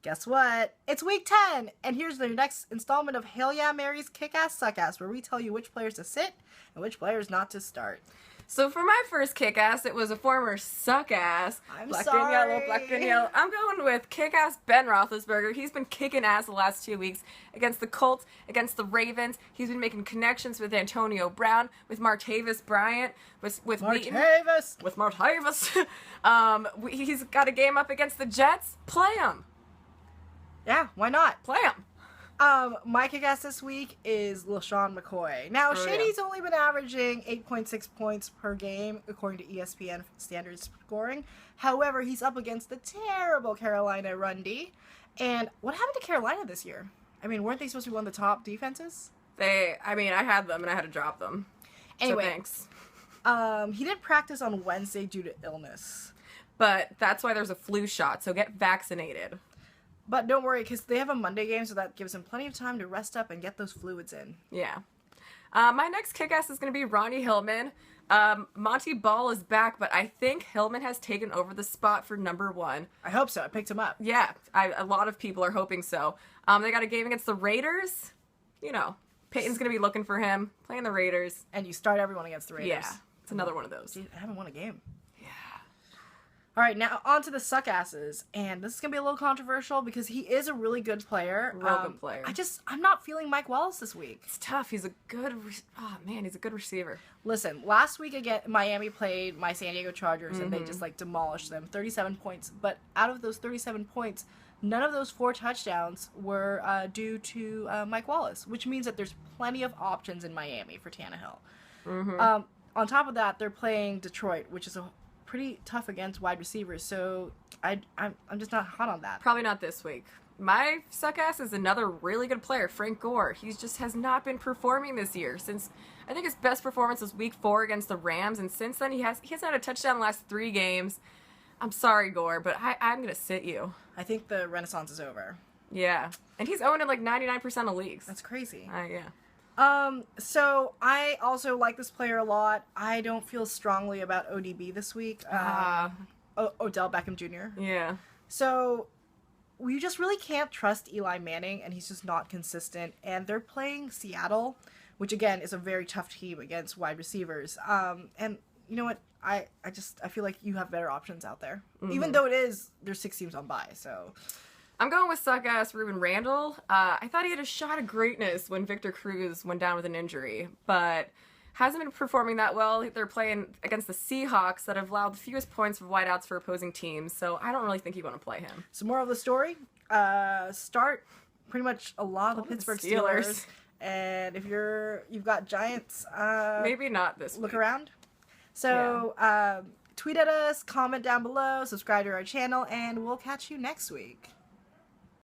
Guess what? It's week 10, and here's the next installment of Hail Yeah Mary's Kick-Ass Suck-Ass, where we tell you which players to sit and which players not to start. So for my first kick-ass, it was a former suck-ass. Black and yellow. I'm going with kick-ass Ben Roethlisberger. He's been kicking ass the last 2 weeks against the Colts, against the Ravens. He's been making connections with Antonio Brown, with Martavis Bryant, with Martavis. He's got a game up against the Jets. Play him. Yeah, why not? Play him. My kick-ass this week is LaShawn McCoy. Now, Shady's only been averaging 8.6 points per game, according to ESPN standard scoring. However, he's up against the terrible Carolina run D. And what happened to Carolina this year? I mean, weren't they supposed to be one of the top defenses? I had them, and I had to drop them. Anyway, so thanks. He didn't practice on Wednesday due to illness. But that's why there's a flu shot, so get vaccinated. But don't worry, because they have a Monday game, so that gives him plenty of time to rest up and get those fluids in. Yeah. My next kick-ass is going to be Ronnie Hillman. Monty Ball is back, but I think Hillman has taken over the spot for number 1. I hope so. I picked him up. Yeah, a lot of people are hoping so. They got a game against the Raiders. You know, Peyton's going to be looking for him, playing the Raiders. And you start everyone against the Raiders. Yeah, it's another one of those. Dude, I haven't won a game. All right, now on to the suck-asses, and this is going to be a little controversial because he is a really good player. Good player. I'm not feeling Mike Wallace this week. It's tough. He's a good, he's a good receiver. Listen, last week again, Miami played my San Diego Chargers, and they just, demolished them. 37 points, but out of those 37 points, none of those 4 touchdowns were due to Mike Wallace, which means that there's plenty of options in Miami for Tannehill. On top of that, they're playing Detroit, which is a pretty tough against wide receivers, so I'm just not hot on that. Probably not this week. My suck-ass is another really good player, Frank Gore. He just has not been performing this year. Since I think his best performance was week 4 against the Rams, and since then he hasn't had a touchdown the last 3 games. I'm sorry, Gore, but I'm going to sit you. I think the renaissance is over. Yeah. And he's owned in 99% of leagues. That's crazy. Yeah. So I also like this player a lot. I don't feel strongly about ODB this week. Odell Beckham Jr. Yeah. So we just really can't trust Eli Manning, and he's just not consistent. And they're playing Seattle, which again is a very tough team against wide receivers. And you know what? I feel like you have better options out there, even though there's 6 teams on bye. So. I'm going with suck-ass Rueben Randle. I thought he had a shot of greatness when Victor Cruz went down with an injury, but hasn't been performing that well. They're playing against the Seahawks that have allowed the fewest points of wideouts for opposing teams, so I don't really think you want to play him. So moral of the story, start pretty much a lot of the Pittsburgh Steelers. And if you've got Giants, maybe not this week. Look around. So tweet at us, comment down below, subscribe to our channel, and we'll catch you next week.